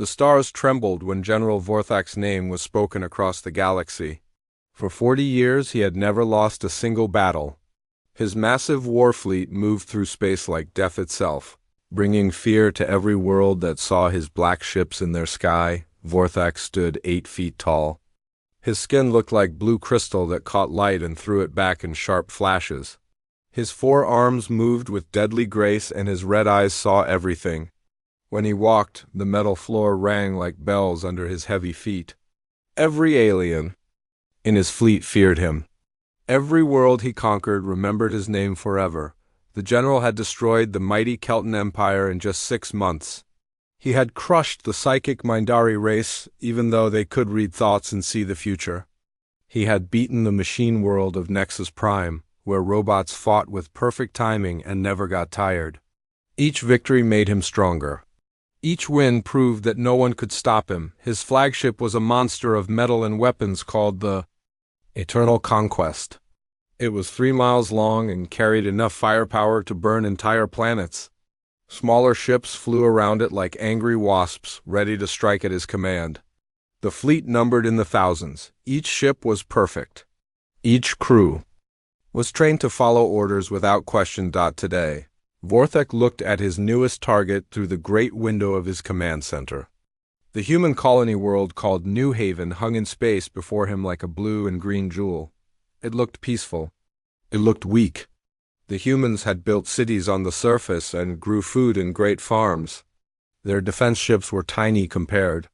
The stars trembled when General Vorthak's name was spoken across the galaxy. For 40 years he had never lost a single battle. His massive war fleet moved through space like death itself, bringing fear to every world that saw his black ships in their sky. Vorthak stood 8 feet tall. His skin looked like blue crystal that caught light and threw it back in sharp flashes. His 4 arms moved with deadly grace, and his red eyes saw everything. When he walked, the metal floor rang like bells under his heavy feet. Every alien in his fleet feared him. Every world he conquered remembered his name forever. The general had destroyed the mighty Kelton Empire in just 6 months. He had crushed the psychic Mindari race, even though they could read thoughts and see the future. He had beaten the machine world of Nexus Prime, where robots fought with perfect timing and never got tired. Each victory made him stronger. Each win proved that no one could stop him. His flagship was a monster of metal and weapons called the Eternal Conquest. It was 3 miles long and carried enough firepower to burn entire planets. Smaller ships flew around it like angry wasps, ready to strike at his command. The fleet numbered in the thousands. Each ship was perfect. Each crew was trained to follow orders without question. Today, Vorthak looked at his newest target through the great window of his command center. The human colony world called New Haven hung in space before him like a blue and green jewel. It looked peaceful. It looked weak. The humans had built cities on the surface and grew food in great farms. Their defense ships were tiny compared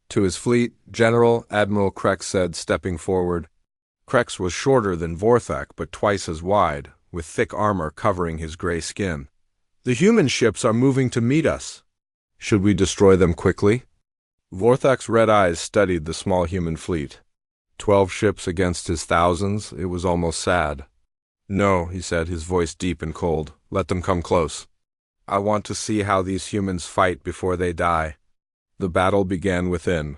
to his fleet. General Admiral Krex said, stepping forward. Krex was shorter than Vorthak, but twice as wide, with thick armor covering his gray skin. The human ships are moving to meet us. Should we destroy them quickly? Vorthak's red eyes studied the small human fleet. 12 ships against his thousands. It was almost sad. No, he said, his voice deep and cold. Let them come close. I want to see how these humans fight before they die. The battle began within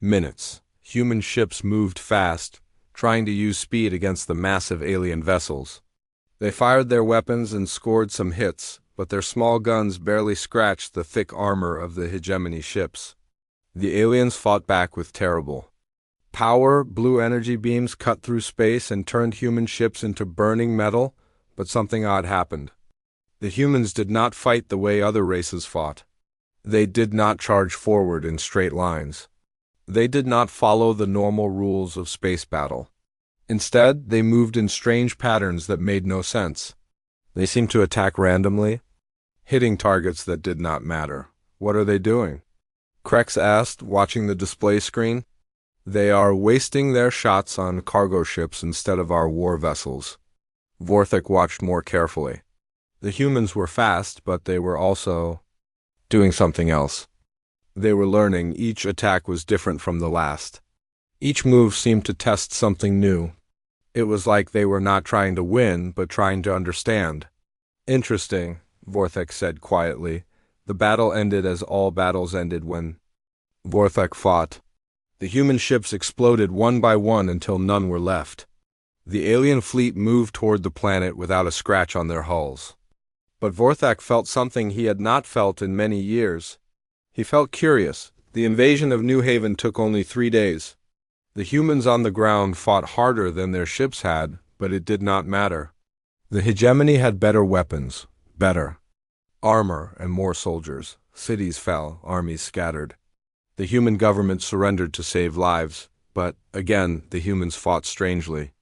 minutes. Human ships moved fast, trying to use speed against the massive alien vessels. They fired their weapons and scored some hits, but their small guns barely scratched the thick armor of the hegemony ships. The aliens fought back with terrible power. Blue energy beams cut through space and turned human ships into burning metal, but something odd happened. The humans did not fight the way other races fought. They did not charge forward in straight lines. They did not follow the normal rules of space battle. Instead, they moved in strange patterns that made no sense. They seemed to attack randomly, hitting targets that did not matter. What are they doing? Krex asked, watching the display screen. They are wasting their shots on cargo ships instead of our war vessels. Vorthak watched more carefully. The humans were fast, but they were also doing something else. They were learning. Each attack was different from the last. Each move seemed to test something new. It was like they were not trying to win, but trying to understand. Interesting, Vorthak said quietly. The battle ended as all battles ended when Vorthak fought. The human ships exploded one by one until none were left. The alien fleet moved toward the planet without a scratch on their hulls. But Vorthak felt something he had not felt in many years. He felt curious. The invasion of New Haven took only 3 days. The humans on the ground fought harder than their ships had, but it did not matter. The hegemony had better weapons, better armor, and more soldiers. Cities fell, armies scattered. The human government surrendered to save lives, but, again, the humans fought strangely.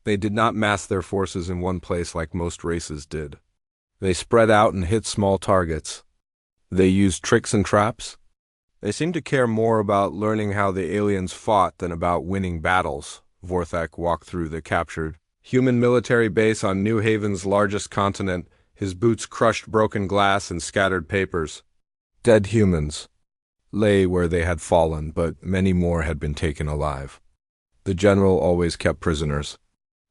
They did not mass their forces in one place like most races did. They spread out and hit small targets. They used tricks and traps. They seemed to care more about learning how the aliens fought than about winning battles. Vorthak walked through the captured human military base on New Haven's largest continent. His boots crushed broken glass and scattered papers. Dead humans lay where they had fallen, but many more had been taken alive. The general always kept prisoners.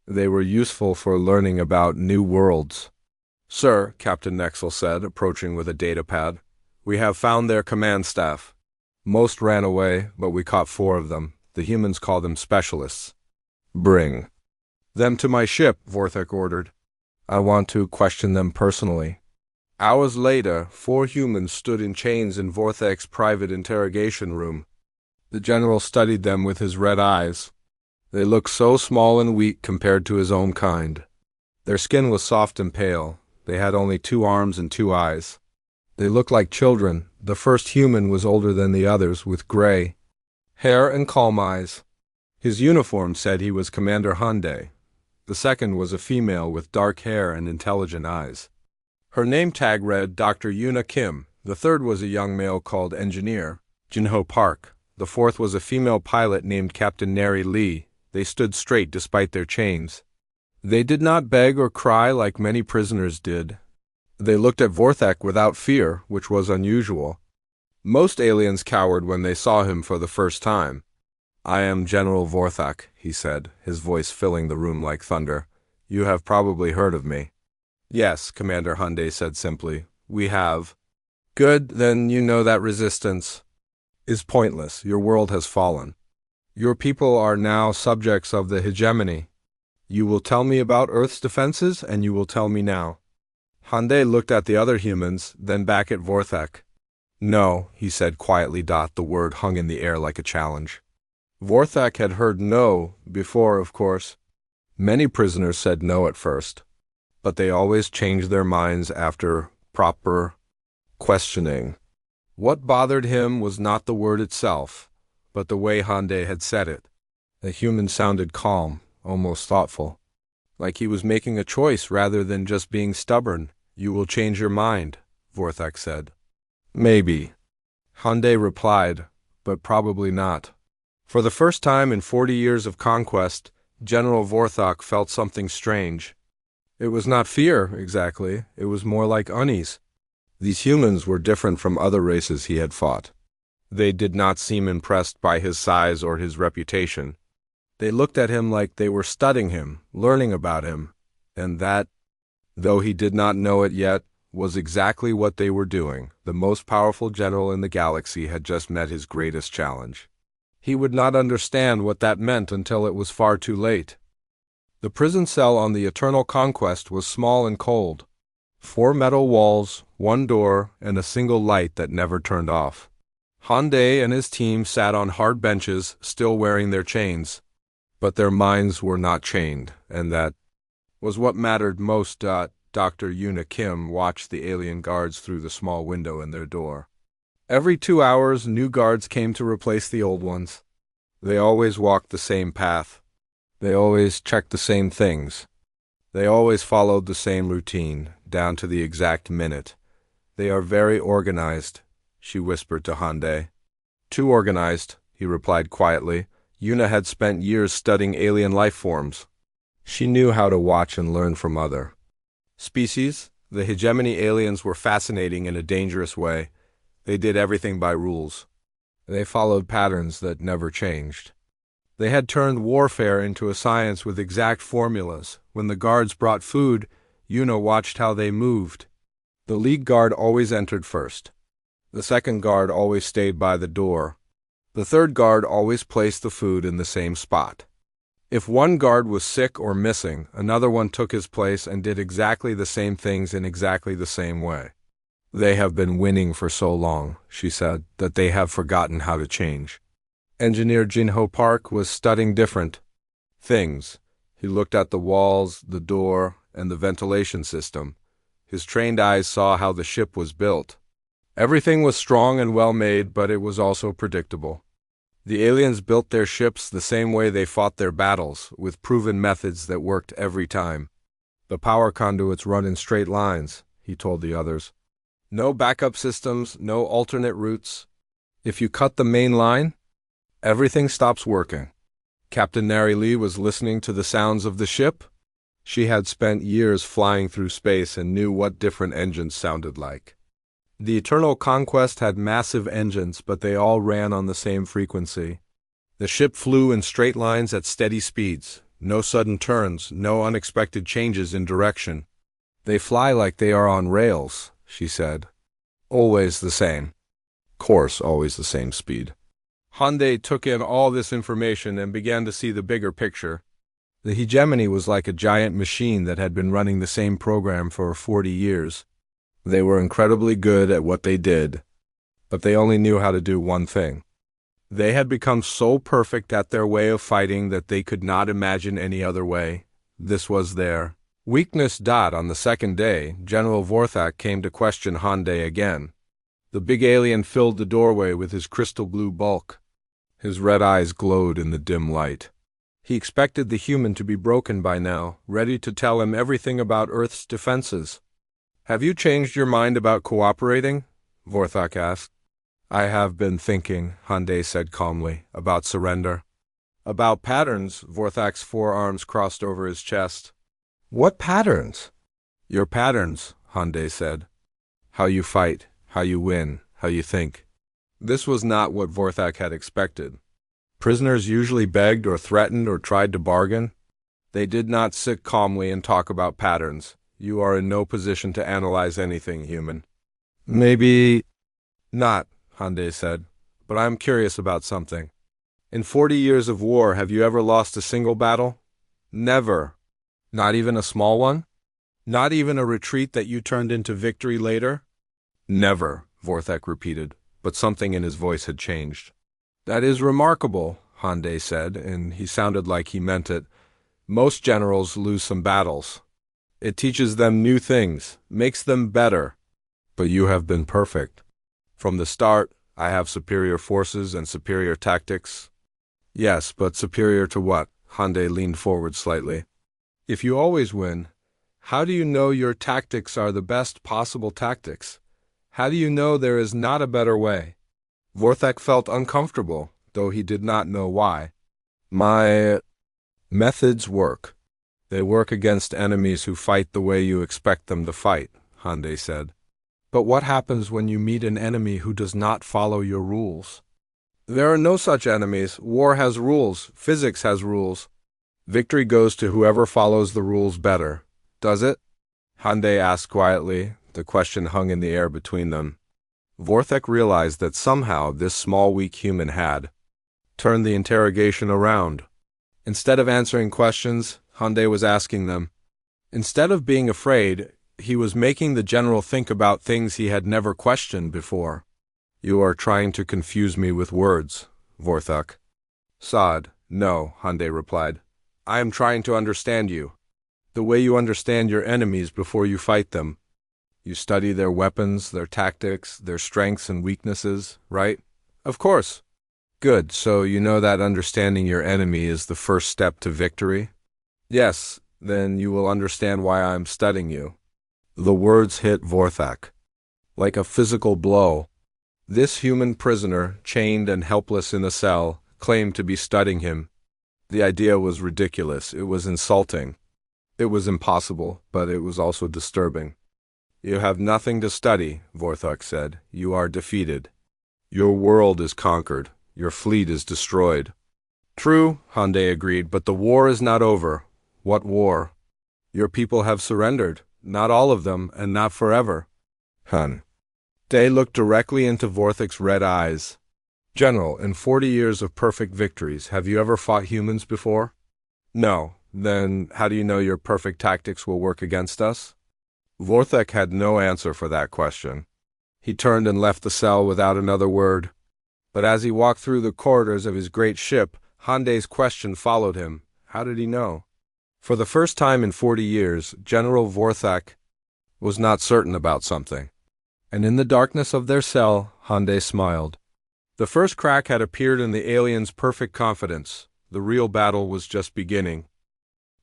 They were useful for learning about new worlds. Sir, Captain Nexel said, approaching with a datapad, we have found their command staff. Most ran away, but we caught 4 of them. The humans call them specialists. Bring them to my ship, Vorthak ordered. I want to question them personally. Hours later, 4 humans stood in chains in Vorthak's private interrogation room. The general studied them with his red eyes. They looked so small and weak compared to his own kind. Their skin was soft and pale. They had only 2 arms and 2 eyes. They looked like children. The first human was older than the others, with gray hair and calm eyes. His uniform said he was Commander Hyundai. The second was a female with dark hair and intelligent eyes. Her name tag read Dr. Yuna Kim. The third was a young male called Engineer Jinho Park. The fourth was a female pilot named Captain Neri Lee. They stood straight despite their chains. They did not beg or cry like many prisoners did. They looked at Vorthak without fear, which was unusual. Most aliens cowered when they saw him for the first time. "I am General Vorthak," he said, his voice filling the room like thunder. "You have probably heard of me." "Yes," Commander Hyundai said simply. "We have." "Good, then you know that resistance is pointless. Your world has fallen. Your people are now subjects of the hegemony. You will tell me about Earth's defenses, and you will tell me now." Hyundai looked at the other humans, then back at Vorthak. "No," he said quietly. The word hung in the air like a challenge. Vorthak had heard no before, of course. Many prisoners said no at first, but they always changed their minds after proper questioning. What bothered him was not the word itself, but the way Hyundai had said it. The human sounded calm, almost thoughtful, like he was making a choice rather than just being stubborn. "You will change your mind," Vorthak said. "Maybe," Hyundai replied, "but probably not." For the first time in 40 years of conquest, General Vorthak felt something strange. It was not fear, exactly. It was more like unease. These humans were different from other races he had fought. They did not seem impressed by his size or his reputation. They looked at him like they were studying him, learning about him, and that, though he did not know it yet, was exactly what they were doing. The most powerful general in the galaxy had just met his greatest challenge. He would not understand what that meant until it was far too late. The prison cell on the Eternal Conquest was small and cold. 4 metal walls, 1 door, and a single light that never turned off. Hyundai and his team sat on hard benches, still wearing their chains. But their minds were not chained, and that was what mattered most. Dr. Yuna Kim watched the alien guards through the small window in their door. Every 2 hours, new guards came to replace the old ones. They always walked the same path. They always checked the same things. They always followed the same routine, down to the exact minute. "They are very organized," she whispered to Hyundai. "Too organized," he replied quietly. Yuna had spent years studying alien life forms. She knew how to watch and learn from other species. The hegemony aliens were fascinating in a dangerous way. They did everything by rules. They followed patterns that never changed. They had turned warfare into a science with exact formulas. When the guards brought food, Yuna watched how they moved. The lead guard always entered first. The second guard always stayed by the door. The third guard always placed the food in the same spot. If one guard was sick or missing, another one took his place and did exactly the same things in exactly the same way. "They have been winning for so long," she said, "that they have forgotten how to change." Engineer Jinho Park was studying different things. He looked at the walls, the door, and the ventilation system. His trained eyes saw how the ship was built. Everything was strong and well made, but it was also predictable. The aliens built their ships the same way they fought their battles, with proven methods that worked every time. "The power conduits run in straight lines," he told the others. "No backup systems, no alternate routes. If you cut the main line, everything stops working." Captain Neri Lee was listening to the sounds of the ship. She had spent years flying through space and knew what different engines sounded like. The Eternal Conquest had massive engines, but they all ran on the same frequency. The ship flew in straight lines at steady speeds. No sudden turns, no unexpected changes in direction. "They fly like they are on rails," she said. "Always the same. Course, always the same speed." Hyundai took in all this information and began to see the bigger picture. The hegemony was like a giant machine that had been running the same program for 40 years. They were incredibly good at what they did, but they only knew how to do one thing. They had become so perfect at their way of fighting that they could not imagine any other way. This was their weakness. On the second day, General Vorthak came to question Hyundai again. The big alien filled the doorway with his crystal blue bulk. His red eyes glowed in the dim light. He expected the human to be broken by now, ready to tell him everything about Earth's defenses. "Have you changed your mind about cooperating?" Vorthak asked. "I have been thinking," Hyundai said calmly, "about surrender." "About patterns," Vorthak's forearms crossed over his chest. "What patterns?" "Your patterns," Hyundai said. "How you fight, how you win, how you think." This was not what Vorthak had expected. Prisoners usually begged or threatened or tried to bargain. They did not sit calmly and talk about patterns. You are in no position to analyze anything, human. "Maybe not," Hyundai said, "but I am curious about something. In 40 years of war, have you ever lost a single battle?" "Never." "Not even a small one? Not even a retreat that you turned into victory later?" "Never," Vorthak repeated, but something in his voice had changed. "That is remarkable," Hyundai said, and he sounded like he meant it. "Most generals lose some battles. It teaches them new things, makes them better. But you have been perfect. From the start, I have superior forces and superior tactics." "Yes, but superior to what?" Hyundai leaned forward slightly. "If you always win, how do you know your tactics are the best possible tactics? How do you know there is not a better way?" Vorthak felt uncomfortable, though he did not know why. "My methods work. They work against enemies who fight the way you expect them to fight," Hyundai said. "But what happens when you meet an enemy who does not follow your rules?" "There are no such enemies. War has rules. Physics has rules. Victory goes to whoever follows the rules better. Does it?" Hyundai asked quietly. The question hung in the air between them. Vorthak realized that somehow this small, weak human had turned the interrogation around. Instead of answering questions, Hyundai was asking them. Instead of being afraid, he was making the general think about things he had never questioned before. "You are trying to confuse me with words, Vorthak." No, Hyundai replied. "I am trying to understand you. The way you understand your enemies before you fight them. You study their weapons, their tactics, their strengths and weaknesses, right?" "Of course." "Good, so you know that understanding your enemy is the first step to victory?" "Yes, then you will understand why I am studying you." The words hit Vorthak like a physical blow. This human prisoner, chained and helpless in a cell, claimed to be studying him. The idea was ridiculous. It was insulting. It was impossible, but it was also disturbing. "You have nothing to study," Vorthak said. "You are defeated. Your world is conquered. Your fleet is destroyed." "True," Hyundai agreed, "but the war is not over." "What war?" "Your people have surrendered. Not all of them, and not forever." Day looked directly into Vorthak's red eyes. "General, in 40 years of perfect victories, have you ever fought humans before?" "No. Then how do you know your perfect tactics will work against us?" Vorthak had no answer for that question. He turned and left the cell without another word. But as he walked through the corridors of his great ship, Hyundai's question followed him. How did he know? For the first time in 40 years, General Vorthak was not certain about something. And in the darkness of their cell, Hyundai smiled. The first crack had appeared in the alien's perfect confidence. The real battle was just beginning.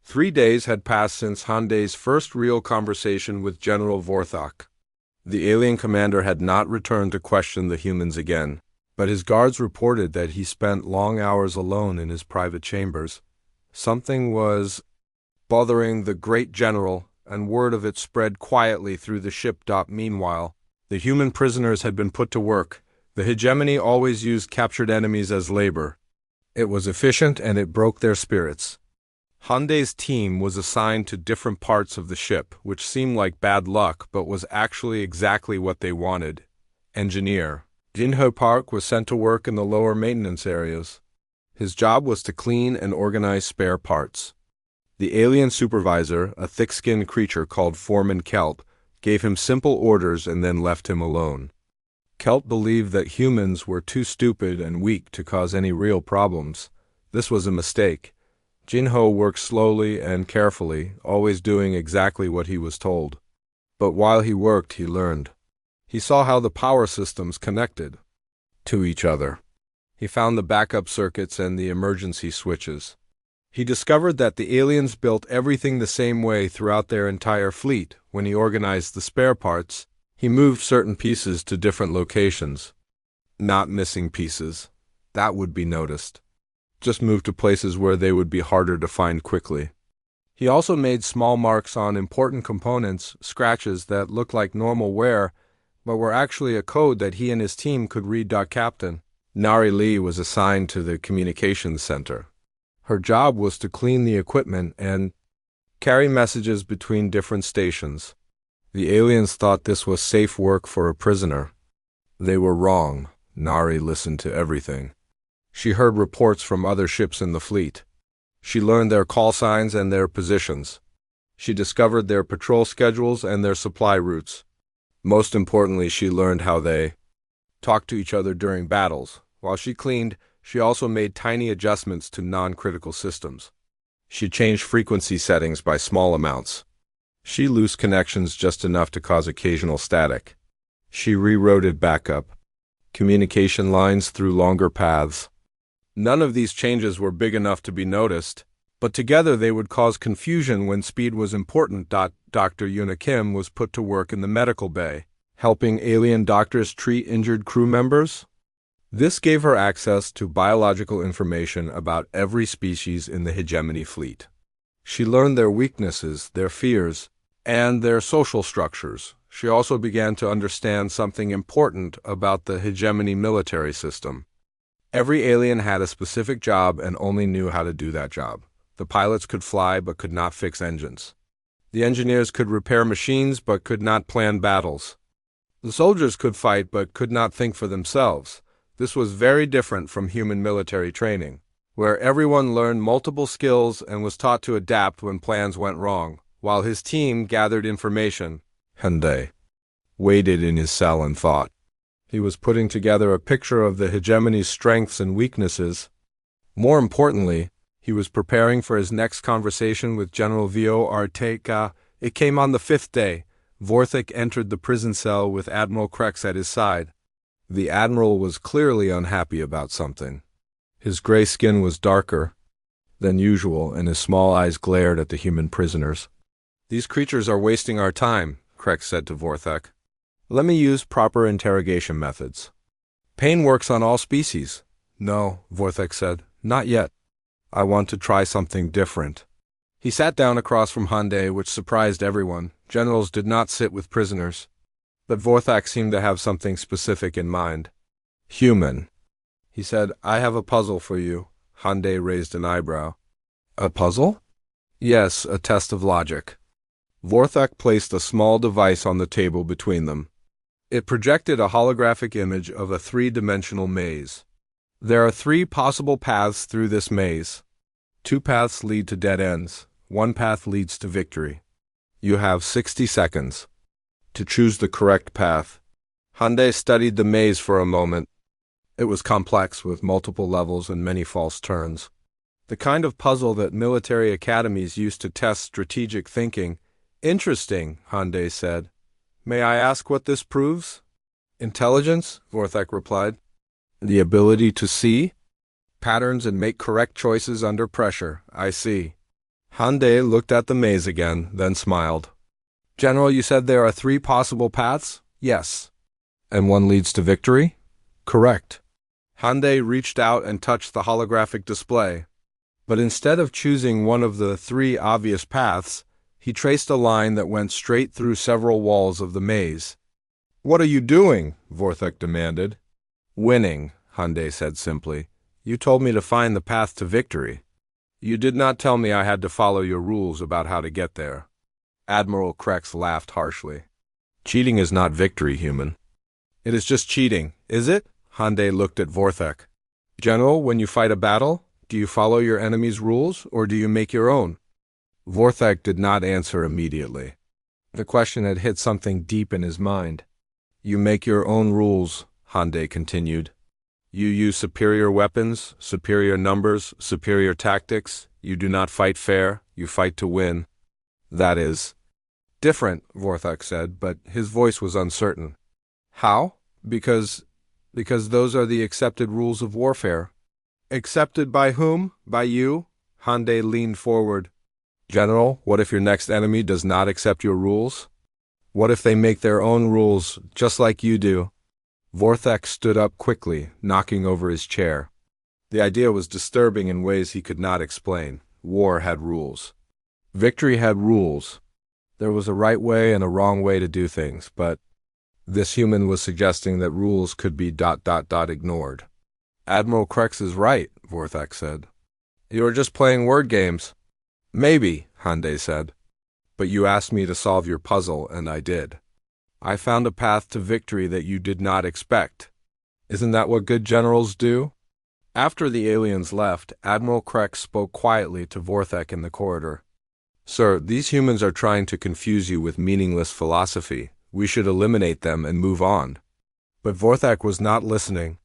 3 days had passed since Hyundai's first real conversation with General Vorthak. The alien commander had not returned to question the humans again, but his guards reported that he spent long hours alone in his private chambers. Something was bothering the great general, and word of it spread quietly through the ship. Meanwhile, the human prisoners had been put to work. The hegemony always used captured enemies as labor. It was efficient and it broke their spirits. Hyundai's team was assigned to different parts of the ship, which seemed like bad luck but was actually exactly what they wanted. Engineer Jinho Park was sent to work in the lower maintenance areas. His job was to clean and organize spare parts. The alien supervisor, a thick-skinned creature called Foreman Kelp, gave him simple orders and then left him alone. Kelt believed that humans were too stupid and weak to cause any real problems. This was a mistake. Jinho worked slowly and carefully, always doing exactly what he was told. But while he worked, he learned. He saw how the power systems connected to each other. He found the backup circuits and the emergency switches. He discovered that the aliens built everything the same way throughout their entire fleet. When he organized the spare parts, he moved certain pieces to different locations. Not missing pieces. That would be noticed. Just moved to places where they would be harder to find quickly. He also made small marks on important components, scratches that looked like normal wear, but were actually a code that he and his team could read. Captain Nari Lee was assigned to the communications center. Her job was to clean the equipment and carry messages between different stations. The aliens thought this was safe work for a prisoner. They were wrong. Nari listened to everything. She heard reports from other ships in the fleet. She learned their call signs and their positions. She discovered their patrol schedules and their supply routes. Most importantly, she learned how they talked to each other during battles. While she cleaned, she also made tiny adjustments to non-critical systems. She changed frequency settings by small amounts. She loosed connections just enough to cause occasional static. She rerouted backup communication lines through longer paths. None of these changes were big enough to be noticed, but together they would cause confusion when speed was important. Dr. Yuna Kim was put to work in the medical bay, helping alien doctors treat injured crew members. This gave her access to biological information about every species in the hegemony fleet. She learned their weaknesses, their fears, and their social structures. She also began to understand something important about the hegemony military system. Every alien had a specific job and only knew how to do that job. The pilots could fly but could not fix engines. The engineers could repair machines but could not plan battles. The soldiers could fight but could not think for themselves. This was very different from human military training, where everyone learned multiple skills and was taught to adapt when plans went wrong, while his team gathered information. Hyundai waited in his cell and thought. He was putting together a picture of the hegemony's strengths and weaknesses. More importantly, he was preparing for his next conversation with General Vio Arteca. It came on the 5th day. Vorthik entered the prison cell with Admiral Krex at his side. The Admiral was clearly unhappy about something. His gray skin was darker than usual, and his small eyes glared at the human prisoners. "These creatures are wasting our time," Krex said to Vorthik. "Let me use proper interrogation methods." "Pain works on all species." "No," Vorthik said, "not yet. I want to try something different." He sat down across from Hyundai, which surprised everyone. Generals did not sit with prisoners. But Vorthik seemed to have something specific in mind. "Human," he said, "I have a puzzle for you." Hyundai raised an eyebrow. "A puzzle?" "Yes, a test of logic." Vorthik placed a small device on the table between them. It projected a holographic image of a three-dimensional maze. There are 3 possible paths through this maze. 2 paths lead to dead ends. 1 path leads to victory. You have 60 seconds to choose the correct path. Hyundai studied the maze for a moment. It was complex, with multiple levels and many false turns. The kind of puzzle that military academies used to test strategic thinking. "Interesting," Hyundai said. "May I ask what this proves?" "Intelligence," Vorthik replied. "The ability to see patterns and make correct choices under pressure. I see." Hyundai looked at the maze again, then smiled. "General, you said there are 3 possible paths?" "Yes." "And one leads to victory?" "Correct." Hyundai reached out and touched the holographic display. But instead of choosing one of the 3 obvious paths, he traced a line that went straight through several walls of the maze. "What are you doing?" Vorthik demanded. "Winning," Hyundai said simply. "You told me to find the path to victory. You did not tell me I had to follow your rules about how to get there." Admiral Krex laughed harshly. "Cheating is not victory, human." "It is just cheating, is it?" Hyundai looked at Vorthik. "General, when you fight a battle, do you follow your enemy's rules or do you make your own?" Vorthik did not answer immediately. The question had hit something deep in his mind. You make your own rules, Hande continued. You use superior weapons, superior numbers, superior tactics. You do not fight fair, you fight to win. That is different, Vorthak said, but his voice was uncertain. How? Because those are the accepted rules of warfare. Accepted by whom? By you? Hande leaned forward. General, what if your next enemy does not accept your rules? What if they make their own rules, just like you do? Vorthak stood up quickly, knocking over his chair. The idea was disturbing in ways he could not explain. War had rules. Victory had rules. There was a right way and a wrong way to do things, but this human was suggesting that rules could be ... ignored. Admiral Krex is right, Vorthak said. You are just playing word games. Maybe, Hande said. But you asked me to solve your puzzle, and I did. I found a path to victory that you did not expect. Isn't that what good generals do? After the aliens left, Admiral Krex spoke quietly to Vorthak in the corridor. Sir, these humans are trying to confuse you with meaningless philosophy. We should eliminate them and move on. But Vorthak was not listening.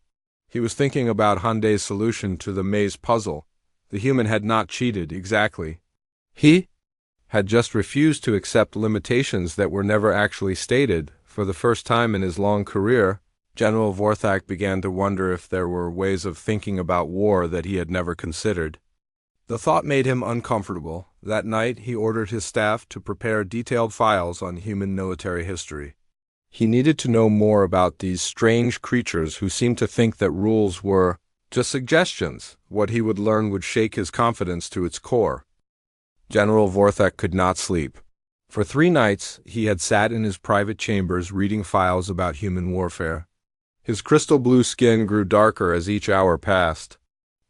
He was thinking about Hande's solution to the maze puzzle. The human had not cheated, exactly. He had just refused to accept limitations that were never actually stated. For the first time in his long career, General Vorthak began to wonder if there were ways of thinking about war that he had never considered. The thought made him uncomfortable. That night, he ordered his staff to prepare detailed files on human military history. He needed to know more about these strange creatures who seemed to think that rules were just suggestions. What he would learn would shake his confidence to its core. General Vorthak could not sleep. For 3 nights, he had sat in his private chambers reading files about human warfare. His crystal blue skin grew darker as each hour passed.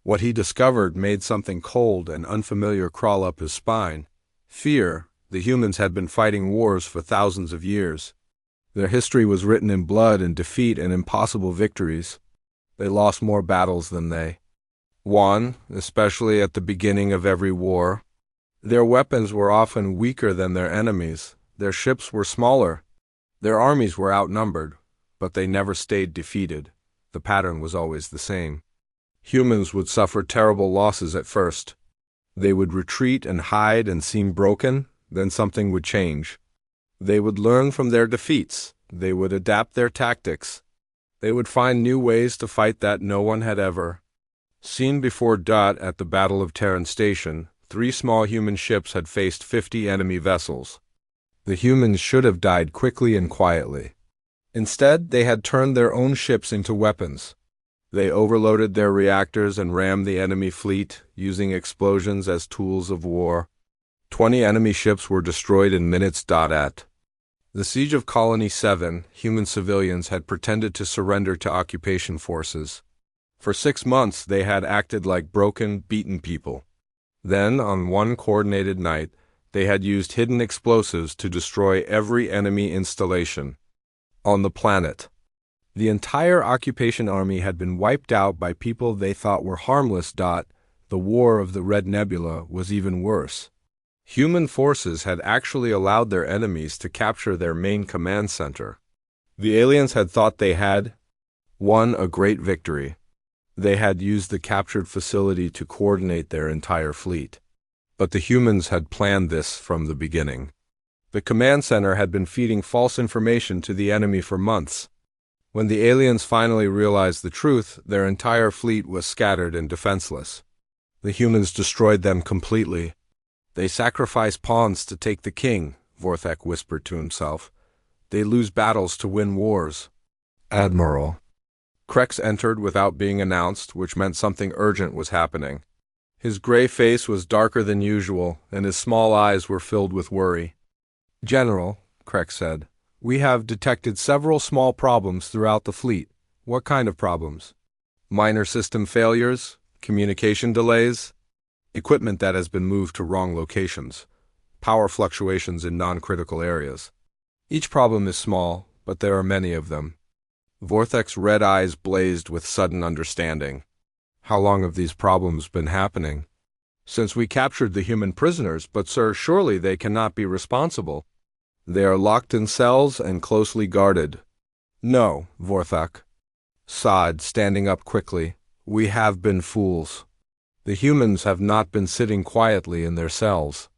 What he discovered made something cold and unfamiliar crawl up his spine. Fear. The humans had been fighting wars for thousands of years. Their history was written in blood and defeat and impossible victories. They lost more battles than they won, especially at the beginning of every war. Their weapons were often weaker than their enemies. Their ships were smaller. Their armies were outnumbered, but they never stayed defeated. The pattern was always the same. Humans would suffer terrible losses at first. They would retreat and hide and seem broken, then something would change. They would learn from their defeats. They would adapt their tactics. They would find new ways to fight that no one had ever seen before. At the Battle of Terran Station, 3 small human ships had faced 50 enemy vessels. The humans should have died quickly and quietly. Instead, they had turned their own ships into weapons. They overloaded their reactors and rammed the enemy fleet, using explosions as tools of war. 20 enemy ships were destroyed in minutes. At the Siege of Colony 7, human civilians had pretended to surrender to occupation forces. For 6 months, they had acted like broken, beaten people. Then, on one coordinated night, they had used hidden explosives to destroy every enemy installation on the planet. The entire occupation army had been wiped out by people they thought were harmless. The War of the Red Nebula was even worse. Human forces had actually allowed their enemies to capture their main command center. The aliens had thought they had won a great victory. They had used the captured facility to coordinate their entire fleet. But the humans had planned this from the beginning. The command center had been feeding false information to the enemy for months. When the aliens finally realized the truth, their entire fleet was scattered and defenseless. The humans destroyed them completely. They sacrifice pawns to take the king, Vorthak whispered to himself. They lose battles to win wars. Admiral. Krex entered without being announced, which meant something urgent was happening. His gray face was darker than usual, and his small eyes were filled with worry. General, Krex said, we have detected several small problems throughout the fleet. What kind of problems? Minor system failures? Communication delays? Equipment that has been moved to wrong locations? Power fluctuations in non-critical areas? Each problem is small, but there are many of them. Vorthak's red eyes blazed with sudden understanding. How long have these problems been happening? Since we captured the human prisoners, but sir, surely they cannot be responsible. They are locked in cells and closely guarded. No, Vorthak sighed, standing up quickly. We have been fools. The humans have not been sitting quietly in their cells.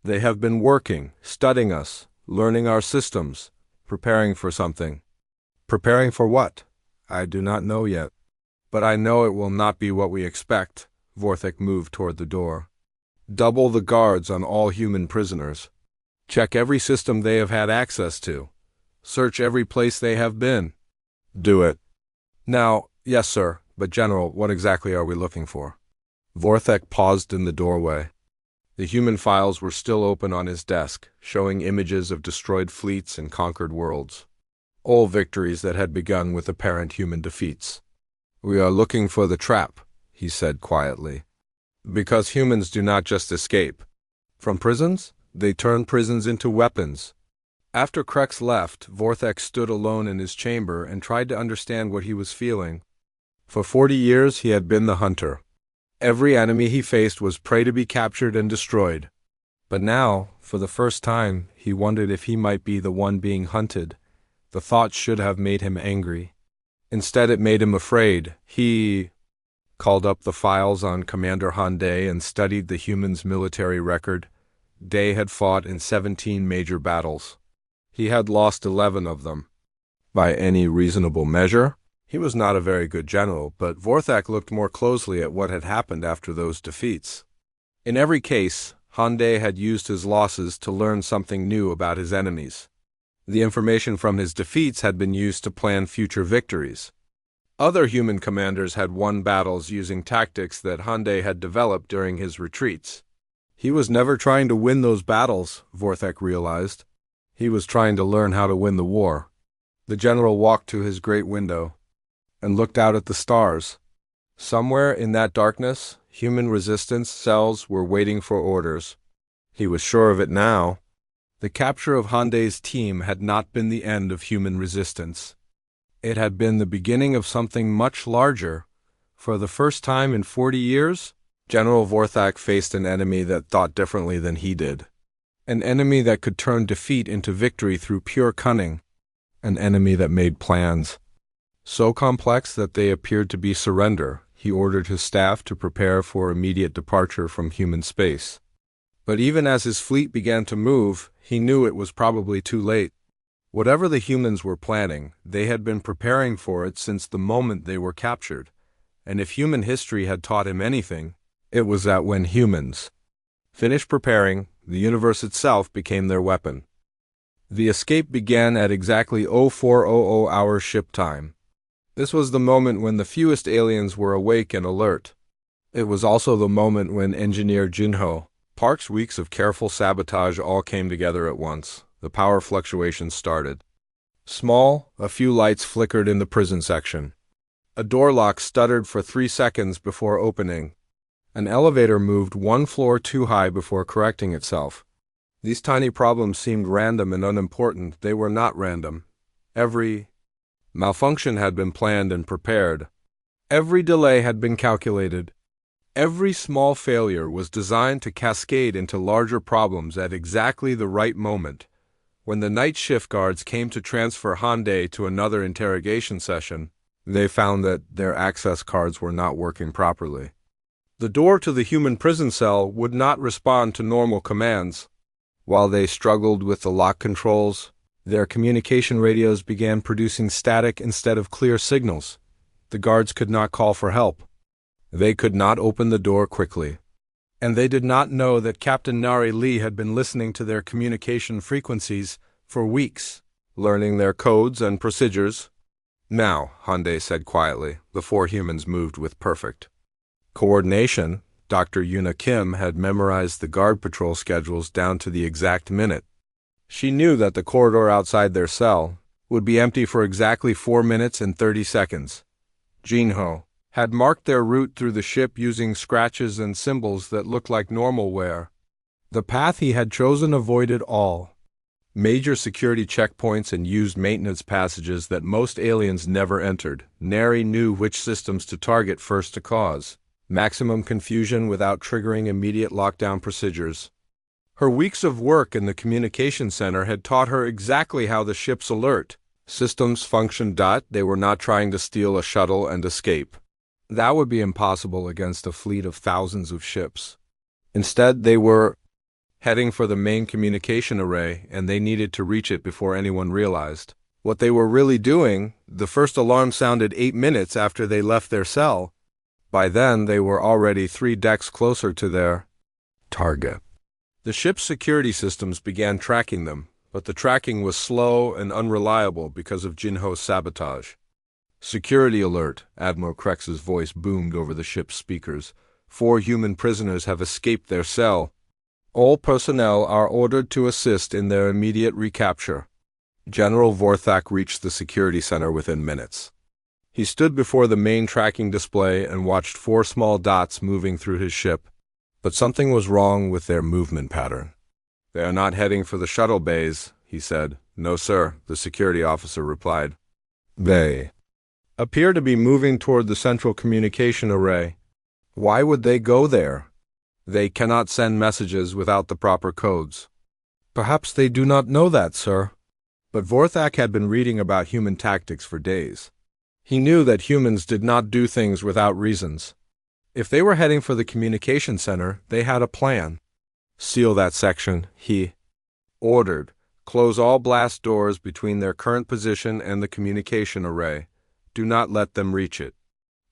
They have been working, studying us, learning our systems, preparing for something. Preparing for what? I do not know yet. But I know it will not be what we expect. Vorthak moved toward the door. Double the guards on all human prisoners. Check every system they have had access to. Search every place they have been. Do it. Now, yes, sir, but General, what exactly are we looking for? Vorthak paused in the doorway. The human files were still open on his desk, showing images of destroyed fleets and conquered worlds. All victories that had begun with apparent human defeats. We are looking for the trap, he said quietly. Because humans do not just escape. From prisons, they turn prisons into weapons. After Krex left, Vorthak stood alone in his chamber and tried to understand what he was feeling. For 40 years he had been the hunter. Every enemy he faced was prey to be captured and destroyed. But now, for the first time, he wondered if he might be the one being hunted. The thought should have made him angry. Instead, it made him afraid. He called up the files on Commander Hyundai and studied the human's military record. Day had fought in 17 major battles. He had lost 11 of them. By any reasonable measure, he was not a very good general, but Vorthak looked more closely at what had happened after those defeats. In every case, Hyundai had used his losses to learn something new about his enemies. The information from his defeats had been used to plan future victories. Other human commanders had won battles using tactics that Hyundai had developed during his retreats. He was never trying to win those battles, Vorthak realized. He was trying to learn how to win the war. The general walked to his great window and looked out at the stars. Somewhere in that darkness, human resistance cells were waiting for orders. He was sure of it now. The capture of Hyundai's team had not been the end of human resistance. It had been the beginning of something much larger. For the first time in 40 years, General Vorthak faced an enemy that thought differently than he did. An enemy that could turn defeat into victory through pure cunning. An enemy that made plans so complex that they appeared to be surrender. He ordered his staff to prepare for immediate departure from human space. But even as his fleet began to move, he knew it was probably too late. Whatever the humans were planning, they had been preparing for it since the moment they were captured. And if human history had taught him anything, it was that when humans finished preparing, the universe itself became their weapon. The escape began at exactly 0400 hour ship time. This was the moment when the fewest aliens were awake and alert. It was also the moment when Engineer Jinho, Park's weeks of careful sabotage all came together at once. The power fluctuations started. Small, a few lights flickered in the prison section. A door lock stuttered for 3 seconds before opening. An elevator moved 1 floor too high before correcting itself. These tiny problems seemed random and unimportant. They were not random. Every malfunction had been planned and prepared. Every delay had been calculated. Every small failure was designed to cascade into larger problems at exactly the right moment. When the night shift guards came to transfer Hyundai to another interrogation session, they found that their access cards were not working properly. The door to the human prison cell would not respond to normal commands. While they struggled with the lock controls, their communication radios began producing static instead of clear signals. The guards could not call for help. They could not open the door quickly. And they did not know that Captain Nari Lee had been listening to their communication frequencies for weeks, learning their codes and procedures. Now, Hyundai said quietly, the 4 humans moved with perfect coordination. Dr. Yuna Kim had memorized the guard patrol schedules down to the exact minute. She knew that the corridor outside their cell would be empty for exactly 4 minutes and 30 seconds. Jinho had marked their route through the ship using scratches and symbols that looked like normal wear. The path he had chosen avoided all major security checkpoints and used maintenance passages that most aliens never entered. Neri knew which systems to target first to cause maximum confusion without triggering immediate lockdown procedures. Her weeks of work in the communication center had taught her exactly how the ship's alert systems functioned. They were not trying to steal a shuttle and escape. That would be impossible against a fleet of thousands of ships. Instead, they were heading for the main communication array, and they needed to reach it before anyone realized what they were really doing. The first alarm sounded 8 minutes after they left their cell. By then, they were already 3 decks closer to their target. The ship's security systems began tracking them, but the tracking was slow and unreliable because of Jinho's sabotage. "Security alert," Admiral Krex's voice boomed over the ship's speakers. 4 human prisoners have escaped their cell. All personnel are ordered to assist in their immediate recapture. General Vorthak reached the security center within minutes. He stood before the main tracking display and watched 4 small dots moving through his ship. But something was wrong with their movement pattern. "They are not heading for the shuttle bays," he said. "No, sir," the security officer replied. "They appear to be moving toward the central communication array. Why would they go there? They cannot send messages without the proper codes." "Perhaps they do not know that, sir." But Vorthak had been reading about human tactics for days. He knew that humans did not do things without reasons. If they were heading for the communication center, they had a plan. "Seal that section," he ordered. "Close all blast doors between their current position and the communication array. Do not let them reach it."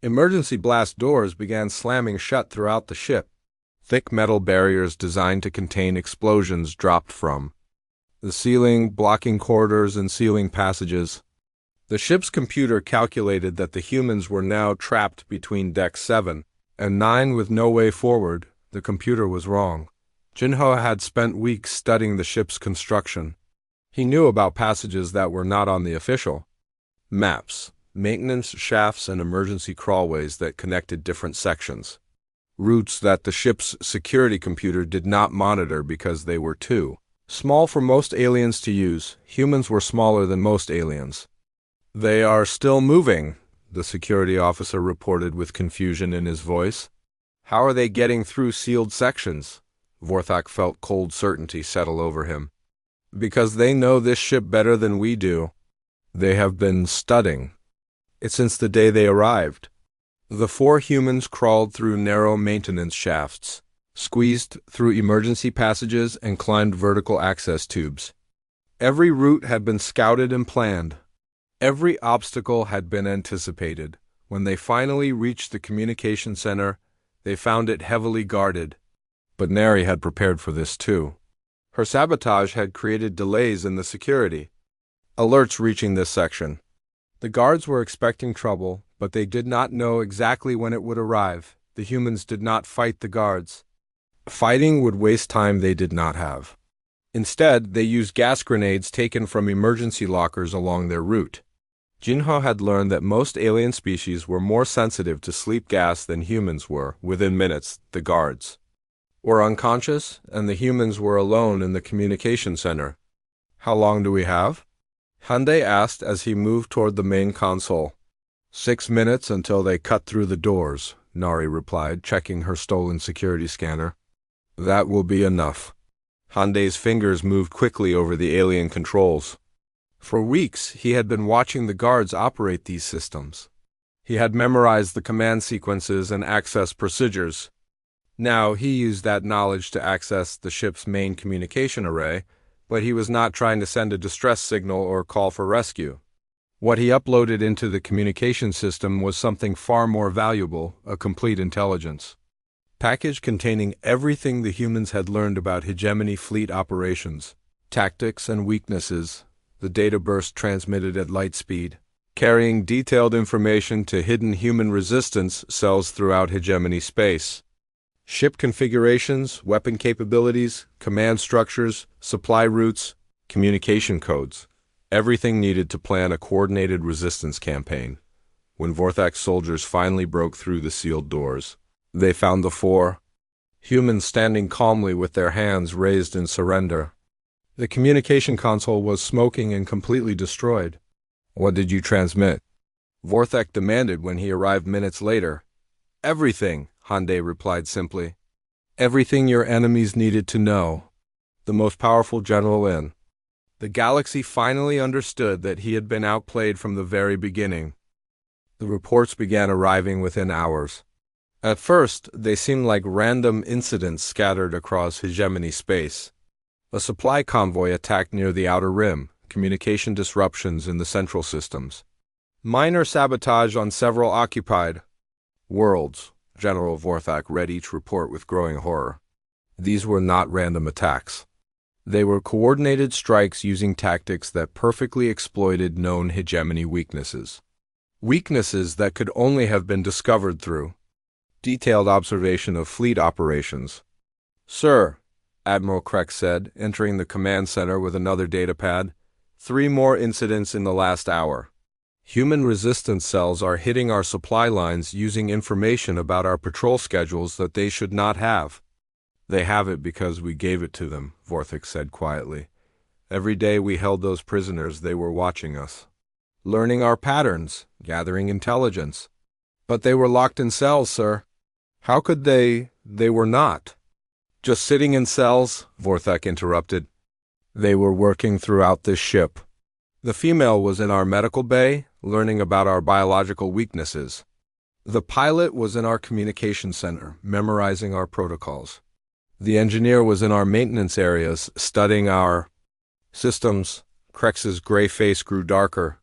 Emergency blast doors began slamming shut throughout the ship. Thick metal barriers designed to contain explosions dropped from the ceiling, blocking corridors and sealing passages. The ship's computer calculated that the humans were now trapped between Deck 7 and 9 with no way forward. The computer was wrong. Jinho had spent weeks studying the ship's construction. He knew about passages that were not on the official maps, maintenance shafts and emergency crawlways that connected different sections. Routes that the ship's security computer did not monitor because they were too small for most aliens to use. Humans were smaller than most aliens. "They are still moving," the security officer reported with confusion in his voice. "How are they getting through sealed sections?" Vorthak felt cold certainty settle over him. "Because they know this ship better than we do. They have been studying it since the day they arrived." The 4 humans crawled through narrow maintenance shafts, squeezed through emergency passages, and climbed vertical access tubes. Every route had been scouted and planned. Every obstacle had been anticipated. When they finally reached the communication center, they found it heavily guarded. But Neri had prepared for this too. Her sabotage had created delays in the security. Alerts reaching this section. The guards were expecting trouble, but they did not know exactly when it would arrive. The humans did not fight the guards. Fighting would waste time they did not have. Instead, they used gas grenades taken from emergency lockers along their route. Jinho had learned that most alien species were more sensitive to sleep gas than humans were. Within minutes, the guards were unconscious, and the humans were alone in the communication center. "How long do we have?" Hyundai asked as he moved toward the main console. 6 minutes until they cut through the doors, Nari replied, checking her stolen security scanner. "That will be enough." Hyundai's fingers moved quickly over the alien controls. For weeks, he had been watching the guards operate these systems. He had memorized the command sequences and access procedures. Now, he used that knowledge to access the ship's main communication array, but he was not trying to send a distress signal or call for rescue. What he uploaded into the communication system was something far more valuable, a complete intelligence package containing everything the humans had learned about hegemony fleet operations, tactics and weaknesses. The data burst transmitted at light speed, carrying detailed information to hidden human resistance cells throughout hegemony space. Ship configurations, weapon capabilities, command structures, supply routes, communication codes. Everything needed to plan a coordinated resistance campaign. When Vorthak's soldiers finally broke through the sealed doors, they found the 4 humans standing calmly with their hands raised in surrender. The communication console was smoking and completely destroyed. "What did you transmit?" Vorthak demanded when he arrived minutes later. "Everything," Hyundai replied simply. "Everything your enemies needed to know." the most powerful general in the galaxy, finally understood that he had been outplayed from the very beginning. The reports began arriving within hours. At first, they seemed like random incidents scattered across hegemony space. A supply convoy attacked near the outer rim, communication disruptions in the central systems. Minor sabotage on several occupied worlds. General Vorthak read each report with growing horror. These were not random attacks. They were coordinated strikes using tactics that perfectly exploited known hegemony weaknesses. Weaknesses that could only have been discovered through detailed observation of fleet operations. "Sir," Admiral Krex said, entering the command center with another datapad, "3 more incidents in the last hour. Human resistance cells are hitting our supply lines using information about our patrol schedules that they should not have." "They have it because we gave it to them," Vorthak said quietly. "Every day we held those prisoners, they were watching us, learning our patterns, gathering intelligence. But they were locked in cells, sir." "How could they were not just sitting in cells," Vorthak interrupted. "They were working throughout this ship. The female was in our medical bay, learning about our biological weaknesses. The pilot was in our communication center, memorizing our protocols. The engineer was in our maintenance areas, studying our systems." Krex's gray face grew darker.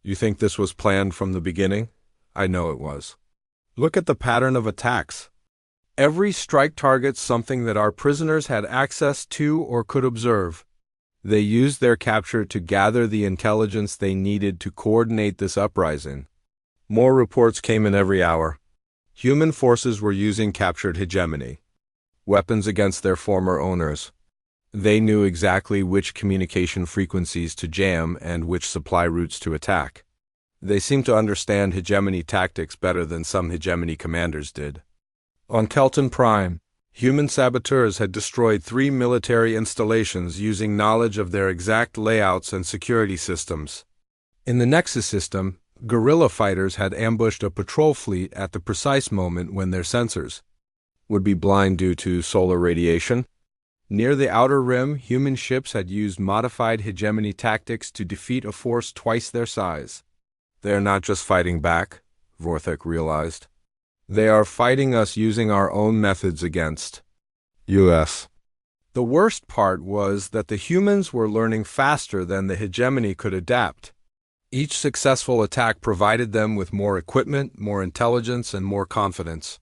"You think this was planned from the beginning?" "I know it was. Look at the pattern of attacks. Every strike targets something that our prisoners had access to or could observe. They used their capture to gather the intelligence they needed to coordinate this uprising." More reports came in every hour. Human forces were using captured hegemony weapons against their former owners. They knew exactly which communication frequencies to jam and which supply routes to attack. They seemed to understand hegemony tactics better than some hegemony commanders did. On Kelton Prime, human saboteurs had destroyed 3 military installations using knowledge of their exact layouts and security systems. In the Nexus system, guerrilla fighters had ambushed a patrol fleet at the precise moment when their sensors would be blind due to solar radiation. Near the outer rim, human ships had used modified hegemony tactics to defeat a force twice their size. "They are not just fighting back," Vorthak realized. "They are fighting us using our own methods against us." The worst part was that the humans were learning faster than the hegemony could adapt. Each successful attack provided them with more equipment, more intelligence, and more confidence.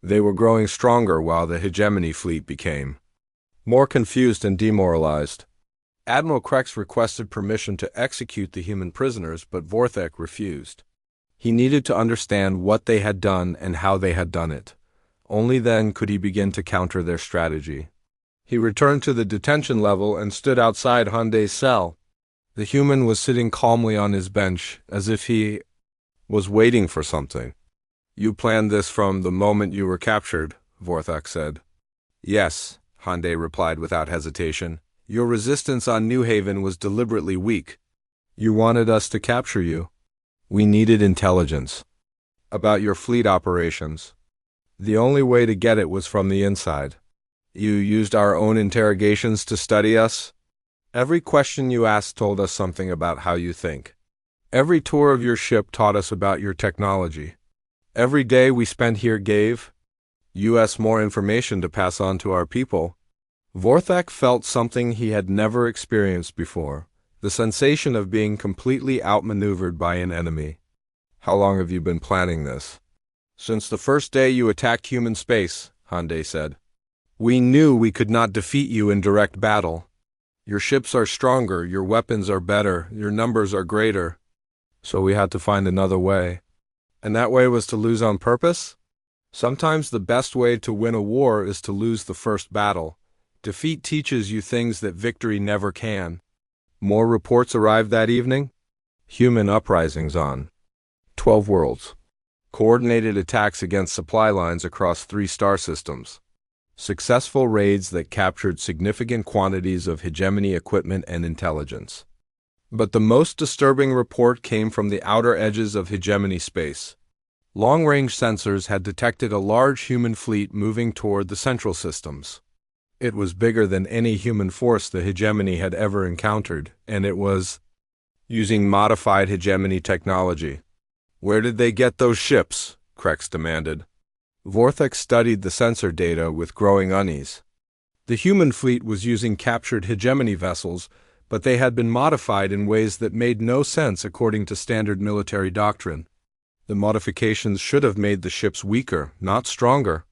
They were growing stronger while the hegemony fleet became more confused and demoralized. Admiral Krex requested permission to execute the human prisoners, but Vorthak refused. He needed to understand what they had done and how they had done it. Only then could he begin to counter their strategy. He returned to the detention level and stood outside Hyundai's cell. The human was sitting calmly on his bench, as if he was waiting for something. "You planned this from the moment you were captured," Vorthak said. "Yes," Hyundai replied without hesitation. "Your resistance on New Haven was deliberately weak. You wanted us to capture you. We needed intelligence about your fleet operations. The only way to get it was from the inside. You used our own interrogations to study us. Every question you asked told us something about how you think. Every tour of your ship taught us about your technology. Every day we spent here gave us more information to pass on to our people." Vorthak felt something he had never experienced before, the sensation of being completely outmaneuvered by an enemy. "How long have you been planning this?" "Since the first day you attacked human space," Hyundai said. "We knew we could not defeat you in direct battle. Your ships are stronger, your weapons are better, your numbers are greater. So we had to find another way." "And that way was to lose on purpose?" "Sometimes the best way to win a war is to lose the first battle. Defeat teaches you things that victory never can." More reports arrived that evening. Human uprisings on 12 worlds. Coordinated attacks against supply lines across 3 star systems. Successful raids that captured significant quantities of hegemony equipment and intelligence. But the most disturbing report came from the outer edges of hegemony space. Long-range sensors had detected a large human fleet moving toward the central systems. It was bigger than any human force the hegemony had ever encountered, and it was using modified hegemony technology. Where did they get those ships? Krex demanded. Vorthek studied the sensor data with growing unease. The human fleet was using captured hegemony vessels, but they had been modified in ways that made no sense according to standard military doctrine. The modifications should have made the ships weaker, not stronger.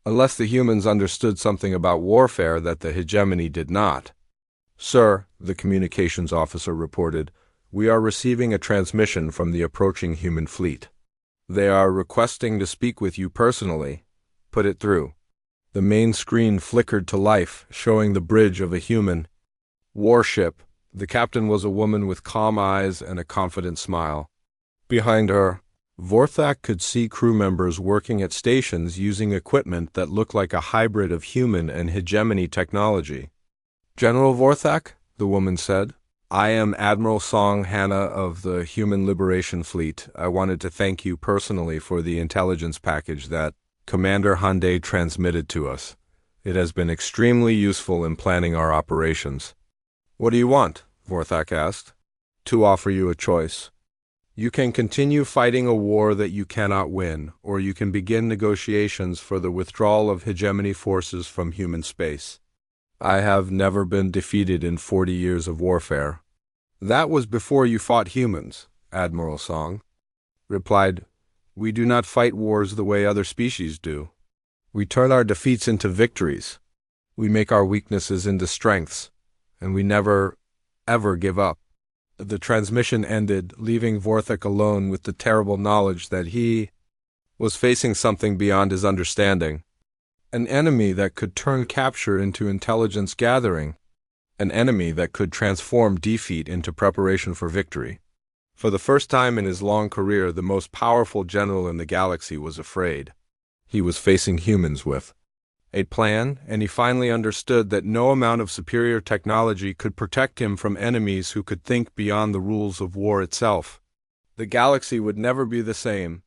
Unless the humans understood something about warfare that the hegemony did not. "Sir," the communications officer reported, "we are receiving a transmission from the approaching human fleet. They are requesting to speak with you personally. Put it through." The main screen flickered to life, showing the bridge of a human warship. The captain was a woman with calm eyes and a confident smile. Behind her, Vorthak could see crew members working at stations using equipment that looked like a hybrid of human and hegemony technology. "General Vorthak," the woman said, "I am Admiral Song Hanna of the Human Liberation Fleet. I wanted to thank you personally for the intelligence package that Commander Hyundai transmitted to us. It has been extremely useful in planning our operations." "What do you want?" Vorthak asked. "To offer you a choice. You can continue fighting a war that you cannot win, or you can begin negotiations for the withdrawal of hegemony forces from human space. I have never been defeated in 40 years of warfare." "That was before you fought humans," Admiral Song replied. "We do not fight wars the way other species do. We turn our defeats into victories. We make our weaknesses into strengths, and we never, ever give up." The transmission ended, leaving Vorthak alone with the terrible knowledge that he was facing something beyond his understanding. An enemy that could turn capture into intelligence gathering. An enemy that could transform defeat into preparation for victory. For the first time in his long career, the most powerful general in the galaxy was afraid. He was facing humans with a plan, and he finally understood that no amount of superior technology could protect him from enemies who could think beyond the rules of war itself. The galaxy would never be the same,